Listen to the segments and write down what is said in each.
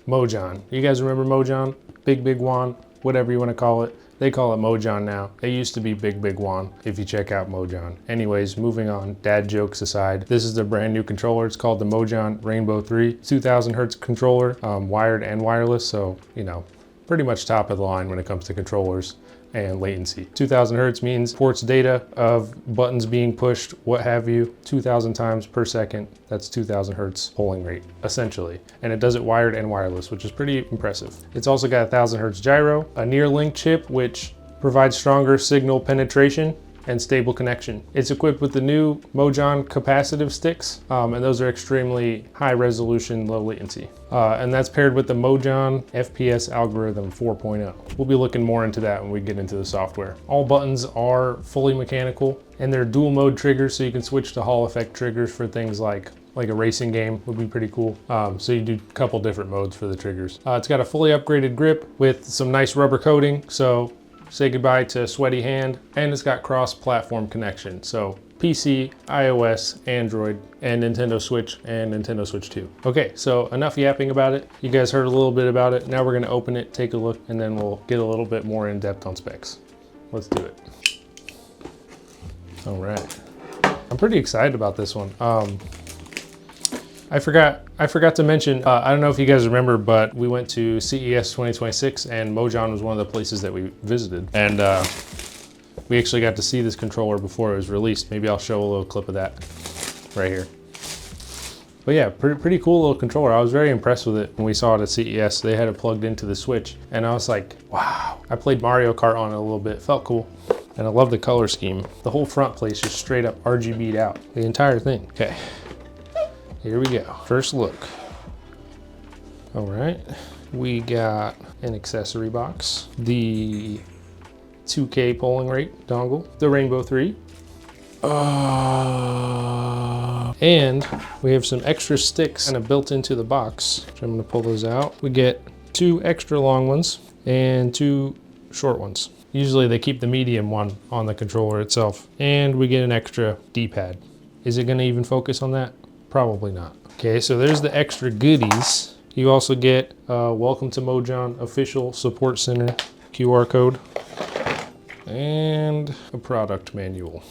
Mojhon. You guys remember Mojhon? BigBigWon, whatever you want to call it. They call it Mojhon now. It used to be BigBigWon if you check out Mojhon. Anyways, moving on, dad jokes aside, this is the brand new controller. It's called the Mojhon Rainbow 3, 2000 hertz controller, wired and wireless. So, you know, pretty much top of the line when it comes to controllers and latency. 2000 hertz means ports data of buttons being pushed, what have you, 2000 times per second. That's 2000 hertz polling rate, essentially. And it does it wired and wireless, which is pretty impressive. It's also got a 1000 hertz gyro, a near-link chip, which provides stronger signal penetration and stable connection. It's equipped with the new Mojhon capacitive sticks, and those are extremely high resolution, low latency. And that's paired with the Mojhon FPS algorithm 4.0. We'll be looking more into that when we get into the software. All buttons are fully mechanical, and they're dual mode triggers, so you can switch to Hall effect triggers for things like a racing game would be pretty cool. So you do a couple different modes for the triggers. It's got a fully upgraded grip with some nice rubber coating, so say goodbye to sweaty hand, and it's got cross-platform connection. So PC, iOS, Android, and Nintendo Switch and Nintendo Switch 2. Okay, so enough yapping about it. You guys heard a little bit about it. Now we're gonna open it, take a look, and then we'll get a little bit more in depth on specs. Let's do it. All right. I'm pretty excited about this one. I forgot to mention, I don't know if you guys remember, but we went to CES 2026 and Mojhon was one of the places that we visited. And we actually got to see this controller before it was released. Maybe I'll show a little clip of that right here. But yeah, pretty cool little controller. I was very impressed with it when we saw it at CES. They had it plugged into the Switch and I was like, wow. I played Mario Kart on it a little bit, felt cool. And I love the color scheme. The whole front place just straight up RGB'd out, the entire thing. Okay. Here we go, first look. All right, we got an accessory box, the 2K polling rate dongle, the Rainbow 3, and we have some extra sticks kind of built into the box, which I'm gonna pull those out. We get 2 extra long ones and 2 short ones. Usually they keep the medium one on the controller itself, and we get an extra D-pad. Is it gonna even focus on that? Probably not. Okay, so there's the extra goodies. You also get Welcome to Mojhon official support center QR code and a product manual.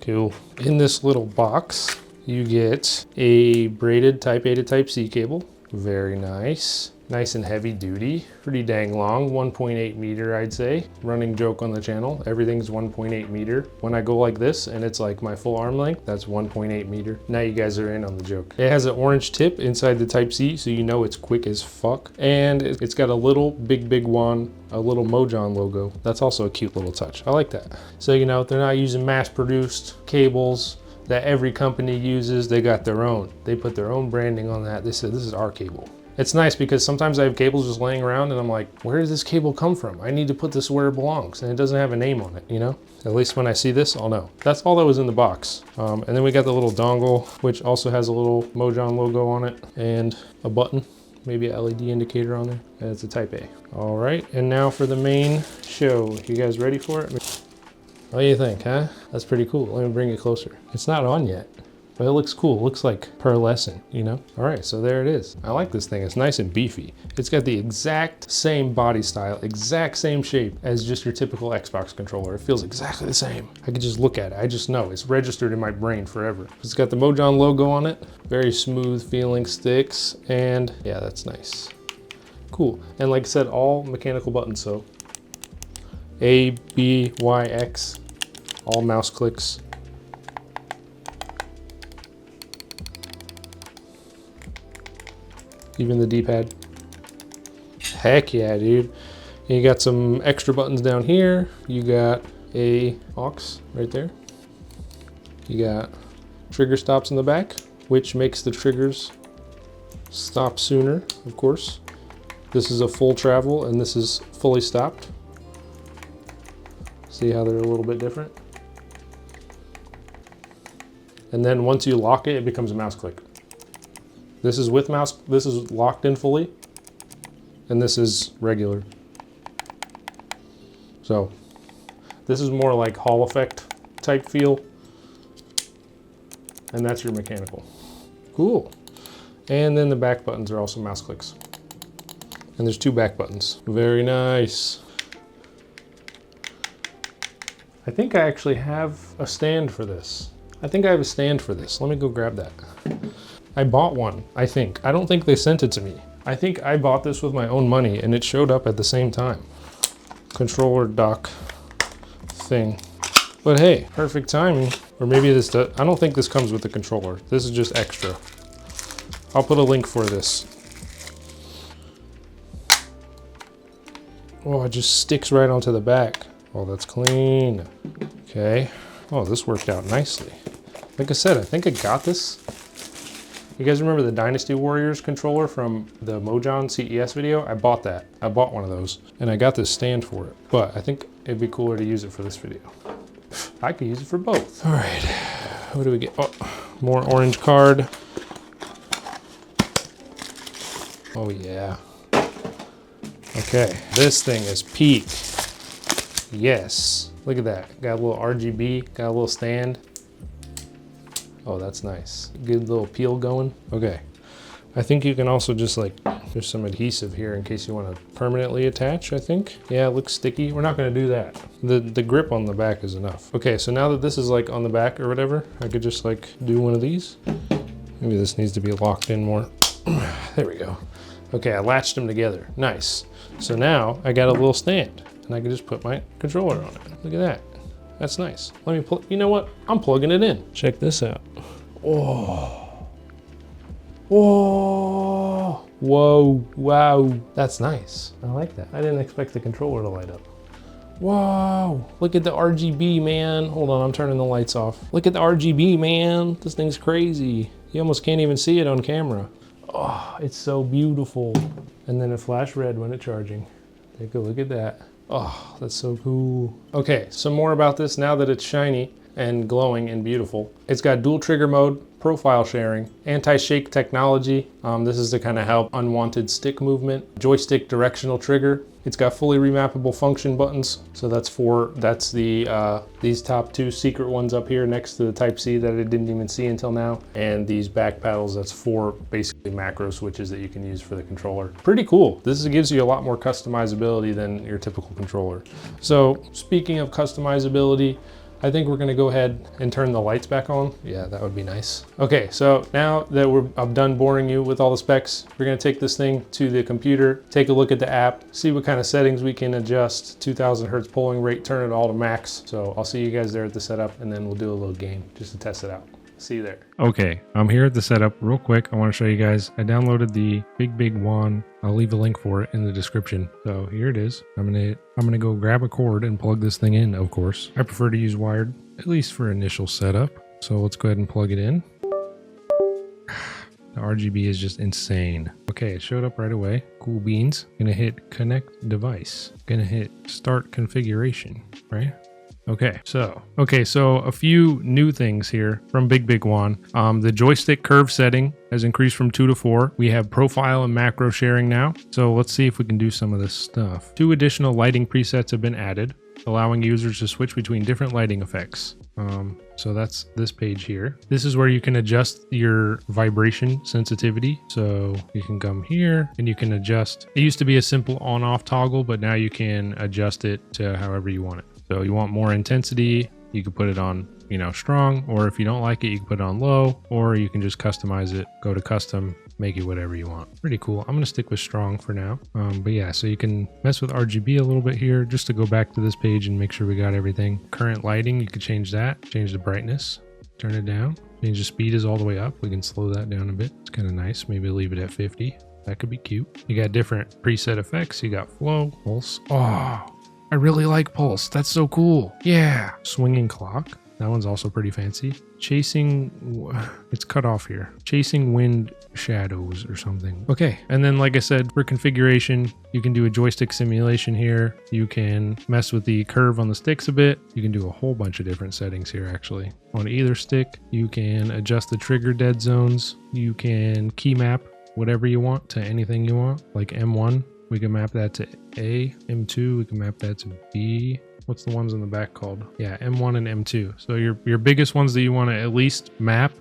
Cool. In this little box, you get a braided Type A to Type C cable. Very nice. Nice and heavy duty, pretty dang long, 1.8 meter, I'd say. Running joke on the channel, everything's 1.8 meter. When I go like this and it's like my full arm length, that's 1.8 meter. Now you guys are in on the joke. It has an orange tip inside the Type C, so you know it's quick as fuck. And it's got a little BigBigWon, a little Mojhon logo. That's also a cute little touch. I like that. So, you know, they're not using mass-produced cables that every company uses. They got their own. They put their own branding on that. They said, this is our cable. It's nice because sometimes I have cables just laying around and I'm like, where does this cable come from? I need to put this where it belongs, and it doesn't have a name on it, you know? At least when I see this, I'll know. That's all that was in the box. And then we got the little dongle, which also has a little Mojhon logo on it and a button, maybe an LED indicator on there, and it's a Type A. All right, and now for the main show. You guys ready for it? What do you think, huh? That's pretty cool. Let me bring it closer. It's not on yet. But it looks cool. It looks like pearlescent, you know? All right, so there it is. I like this thing. It's nice and beefy. It's got the exact same body style, exact same shape as just your typical Xbox controller. It feels exactly the same. I could just look at it. I just know. It's registered in my brain forever. It's got the Mojhon logo on it. Very smooth feeling sticks. And yeah, that's nice. Cool. And like I said, all mechanical buttons. So A, B, Y, X, all mouse clicks. Even the D-pad. Heck yeah, dude. And you got some extra buttons down here. You got a aux right there. You got trigger stops in the back, which makes the triggers stop sooner, of course. This is a full travel and this is fully stopped. See how they're a little bit different? And then once you lock it, it becomes a mouse click. This is with mouse, this is locked in fully, and this is regular. So this is more like Hall effect type feel, and that's your mechanical. Cool. And then the back buttons are also mouse clicks. and there's 2 back buttons. Very nice. I think I actually have a stand for this. I think I have a stand for this. Let me go grab that. I bought one, I think. I don't think they sent it to me. I think I bought this with my own money and it showed up at the same time. Controller dock thing. But hey, perfect timing. Or maybe this does. I don't think this comes with the controller. This is just extra. I'll put a link for this. Oh, it just sticks right onto the back. Oh, that's clean. Okay. Oh, this worked out nicely. Like I said, I think I got this. You guys remember the Dynasty Warriors controller from the Mojhon CES video? I bought that. I bought one of those and I got this stand for it. But I think it'd be cooler to use it for this video. I could use it for both. All right, what do we get? Oh, more orange card. Oh yeah. Okay, this thing is peak. Yes, look at that. Got a little RGB, got a little stand. Oh, that's nice. Good little peel going. Okay, I think you can also just like, there's some adhesive here in case you want to permanently attach, I think. Yeah, it looks sticky. We're not gonna do that. The grip on the back is enough. Okay, so now that this is like on the back or whatever, I could just like do one of these. Maybe this needs to be locked in more. There we go. Okay, I latched them together. Nice. So now I got a little stand and I can just put my controller on it. Look at that. That's nice. Let me plug, you know what? I'm plugging it in. Check this out. Oh. Whoa. Whoa, wow. That's nice. I like that. I didn't expect the controller to light up. Whoa, look at the RGB, man. Hold on, I'm turning the lights off. Look at the RGB, man. This thing's crazy. You almost can't even see it on camera. Oh, it's so beautiful. And then it flashed red when it's charging. Take a look at that. Oh, that's so cool. Okay, some more about this now that it's shiny and glowing and beautiful. It's got dual trigger mode, profile sharing, anti-shake technology. This is to kind of help unwanted stick movement. Joystick directional trigger. It's got fully remappable function buttons. So that's these top 2 secret ones up here next to the Type-C that I didn't even see until now. And these back paddles, that's 4 basically macro switches that you can use for the controller. Pretty cool. This gives you a lot more customizability than your typical controller. So speaking of customizability, I think we're gonna go ahead and turn the lights back on. Yeah, that would be nice. Okay, so now that I'm done boring you with all the specs, we're gonna take this thing to the computer, take a look at the app, see what kind of settings we can adjust, 2000 hertz polling rate, turn it all to max. So I'll see you guys there at the setup and then we'll do a little game just to test it out. See you there. Okay, I'm here at the setup real quick. I want to show you guys. I downloaded the BigBigWon. I'll leave a link for it in the description. So here it is. I'm gonna go grab a cord and plug this thing in, of course. I prefer to use wired, at least for initial setup. So let's go ahead and plug it in. The RGB is just insane. Okay, it showed up right away. Cool beans. Gonna hit connect device. Gonna hit start configuration, right? Okay, so a few new things here from BigBigWon. The joystick curve setting has increased from 2 to 4. We have profile and macro sharing now. So let's see if we can do some of this stuff. 2 additional lighting presets have been added, allowing users to switch between different lighting effects. So that's this page here. This is where you can adjust your vibration sensitivity. So you can come here and you can adjust. It used to be a simple on-off toggle, but now you can adjust it to however you want it. So you want more intensity, you can put it on, strong, or if you don't like it, you can put it on low, or you can just customize it, go to custom, make it whatever you want. Pretty cool. I'm gonna stick with strong for now. But yeah, so you can mess with RGB a little bit here, just to go back to this page and make sure we got everything. Current lighting, you could change that, change the brightness, turn it down, change the speed is all the way up. We can slow that down a bit. It's kind of nice. Maybe leave it at 50. That could be cute. You got different preset effects. You got flow, pulse. Oh, I really like pulse. That's so cool. Yeah. Swinging clock. That one's also pretty fancy. Chasing, it's cut off here. Chasing wind shadows or something. Okay. And then, like I said, for configuration, you can do a joystick simulation here. You can mess with the curve on the sticks a bit. You can do a whole bunch of different settings here, actually. On either stick, you can adjust the trigger dead zones. You can key map whatever you want to anything you want, like M1. We can map that to A, M2, we can map that to B. What's the ones on the back called? Yeah, M1 and M2. So your biggest ones that you want to at least map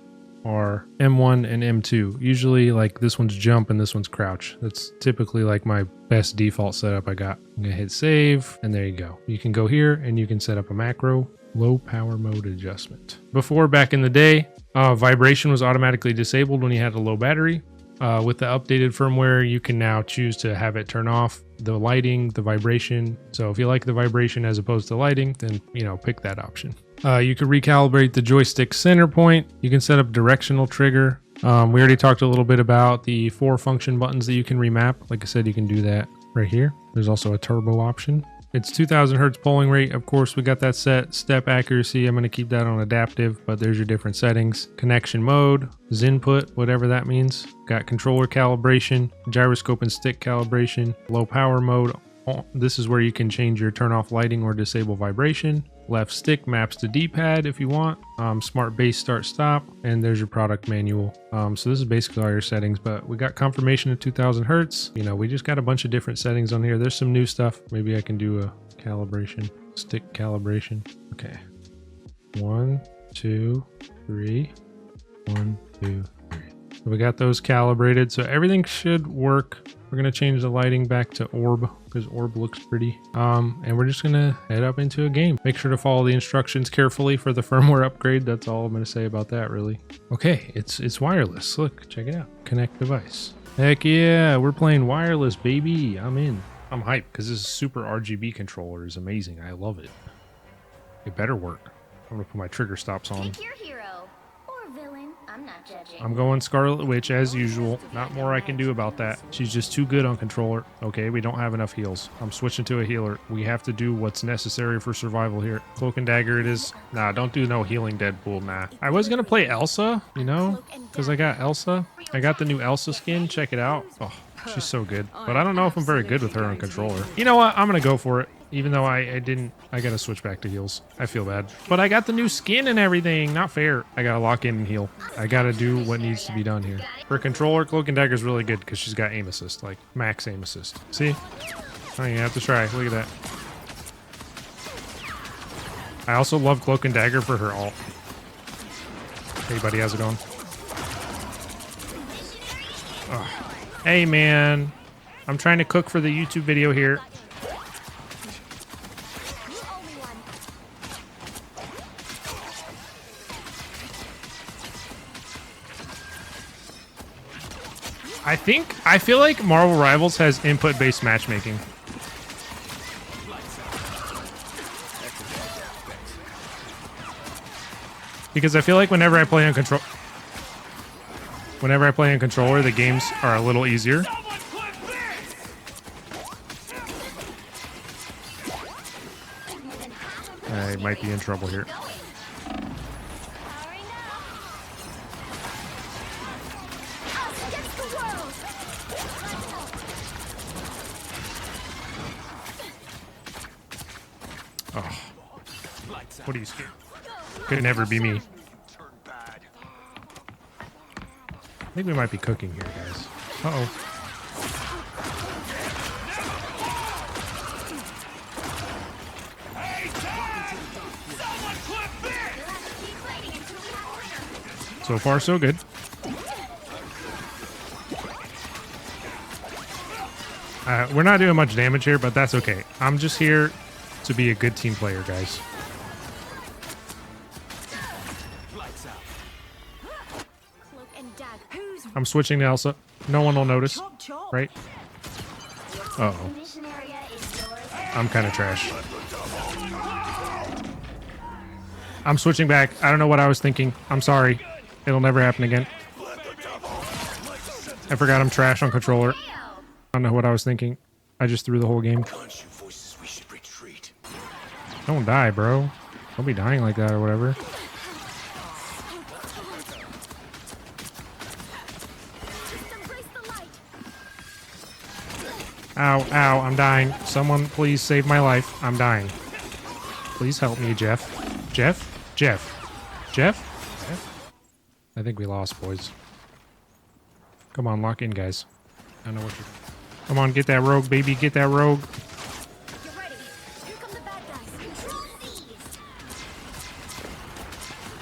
are M1 and M2. Usually like this one's jump and this one's crouch. That's typically like my best default setup I got. I'm gonna hit save and there you go. You can go here and you can set up a macro low power mode adjustment. Before, back in the day, vibration was automatically disabled when you had a low battery. With the updated firmware, you can now choose to have it turn off the lighting, the vibration. So if you like the vibration as opposed to lighting, then, you know, pick that option. You can recalibrate the joystick center point. You can set up directional trigger. We already talked a little bit about the 4 function buttons that you can remap. Like I said, you can do that right here. There's also a turbo option. It's 2000 hertz polling rate. Of course, we got that set. Step accuracy, I'm going to keep that on adaptive, but there's your different settings. Connection mode, Zinput, whatever that means. Got controller calibration, gyroscope and stick calibration, low power mode. This is where you can change your turn off lighting or disable vibration. Left stick maps to D-pad if you want. Smart base start stop, and there's your product manual. So this is basically all your settings, but we got confirmation of 2000 hertz. You know, we just got a bunch of different settings on here. There's some new stuff. Maybe I can do a calibration, stick calibration. Okay. 1, 2, 3. 1, 2, 3. So we got those calibrated, so everything should work. We're gonna change the lighting back to orb because orb looks pretty. And we're just gonna head up into a game. Make sure to follow the instructions carefully for the firmware upgrade. That's all I'm gonna say about that, really. Okay, it's wireless. Look, check it out. Connect device. Heck yeah, we're playing wireless, baby. I'm in. I'm hyped because this super RGB controller is amazing. I love it. It better work. I'm gonna put my trigger stops on. Pick your hero or villain. I'm not judging. I'm going Scarlet Witch as usual. Not more I can do about that. She's just too good on controller. Okay, we don't have enough heals. I'm switching to a healer. We have to do what's necessary for survival here. Cloak and dagger it is. Nah, don't do no healing Deadpool, nah. I was gonna play Elsa, you know, because I got Elsa. I got the new Elsa skin. Check it out. Oh, she's so good. But I don't know if I'm very good with her on controller. You know what? I'm gonna go for it. Even though I gotta switch back to heals. I feel bad. But I got the new skin and everything. Not fair. I gotta lock in and heal. I gotta do what needs to be done here. For controller, Cloak and Dagger is really good because she's got aim assist, like max aim assist. See? Oh, you have to try. Look at that. I also love Cloak and Dagger for her ult. Hey buddy, how's it going? Oh. Hey man. I'm trying to cook for the YouTube video here. I feel like Marvel Rivals has input-based matchmaking. Because I feel like whenever I play on controller, the games are a little easier. I might be in trouble here. Oh. What are you scared? Could never be me. I think we might be cooking here, guys. Uh-oh. So far, so good. We're not doing much damage here, but that's okay. I'm just here to be a good team player, guys. I'm switching to Elsa. No one will notice, right? Uh-oh. I'm kind of trash. I'm switching back. I don't know what I was thinking. I'm sorry. It'll never happen again. I forgot I'm trash on controller. I don't know what I was thinking. I just threw the whole game. Don't die, bro. Don't be dying like that or whatever. Ow, ow, I'm dying. Someone please save my life. I'm dying. Please help me, Jeff. Jeff? Jeff? Jeff? Jeff? I think we lost, boys. Come on, lock in, guys. I don't know what you're... Come on, get that rogue, baby. Get that rogue. Get ready. Here come the bad guys. Control these.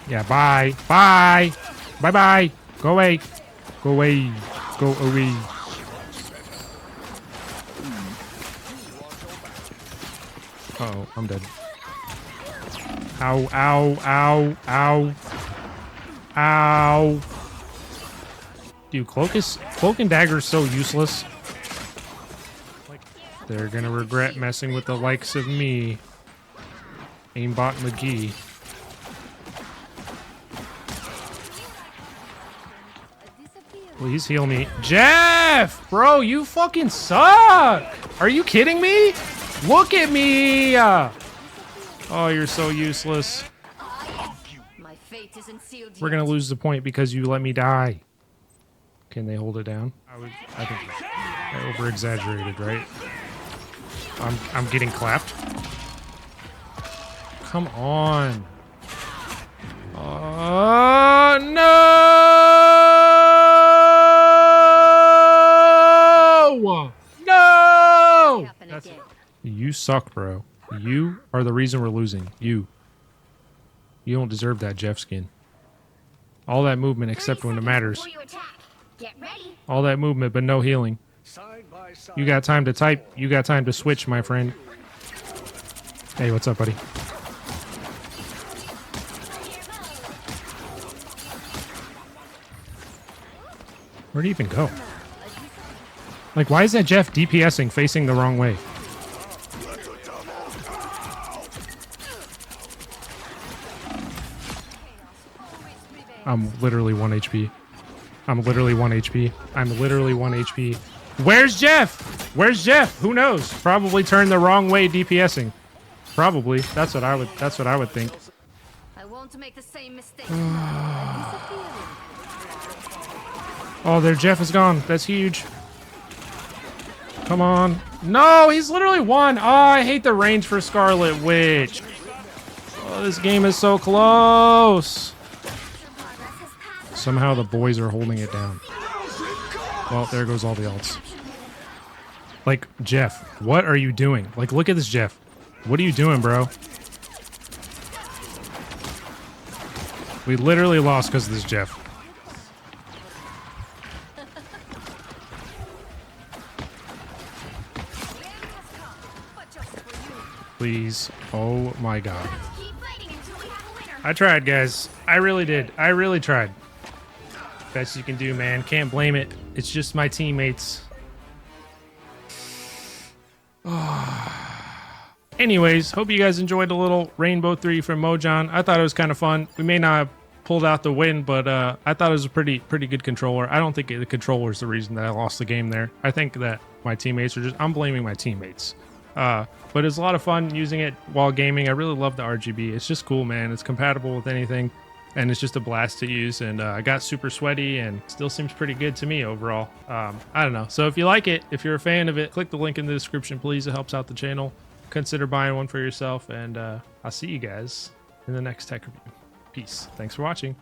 Yeah, bye. Bye! Bye-bye. Go away. Go away. Go away. Uh-oh, I'm dead. Ow, ow, ow, ow. Ow. Dude, Cloak and Dagger is so useless. They're gonna regret messing with the likes of me. Aimbot McGee. Please heal me. Jeff! Bro, you fucking suck! Are you kidding me? Look at me! Oh, you're so useless. My fate isn't sealed We're gonna lose the point because you let me die. Can they hold it down? I think I over-exaggerated, right? I'm getting clapped. Come on. No! No! You suck, bro. You are the reason we're losing. You don't deserve that Jeff skin. All that movement except when it matters. All that movement, but no healing. You got time to type. You got time to switch, my friend. Hey, what's up, buddy? Where'd he even go? Like, why is that Jeff DPSing facing the wrong way? I'm literally 1 HP. I'm literally 1 HP. I'm literally 1 HP. Where's Jeff? Where's Jeff? Who knows? Probably turned the wrong way DPSing. Probably. That's what I would think. I won't make the same mistake. Oh, their Jeff is gone. That's huge. Come on. No, he's literally won. Oh, I hate the range for Scarlet Witch. Oh, this game is so close. Somehow the boys are holding it down. Well, there goes all the ults. Like, Jeff, what are you doing? Like, look at this Jeff. What are you doing, bro? We literally lost because of this Jeff. Please. Oh my god. I tried, guys. I really did. I really tried. Best you can do, man. Can't blame it. It's just my teammates. Anyways, hope you guys enjoyed a little Rainbow 3 from Mojhon. I thought it was kind of fun. We may not have pulled out the win, but I thought it was a pretty good controller. I don't think the controller is the reason that I lost the game there. I think that my teammates are just... I'm blaming my teammates. But it's a lot of fun using it while gaming. I really love the RGB. It's just cool, man. It's compatible with anything, and it's just a blast to use. And I got super sweaty, and still seems pretty good to me overall. I don't know. So if you like it, if you're a fan of it, click the link in the description, please. It helps out the channel. Consider buying one for yourself, and I'll see you guys in the next tech review. Peace. Thanks for watching.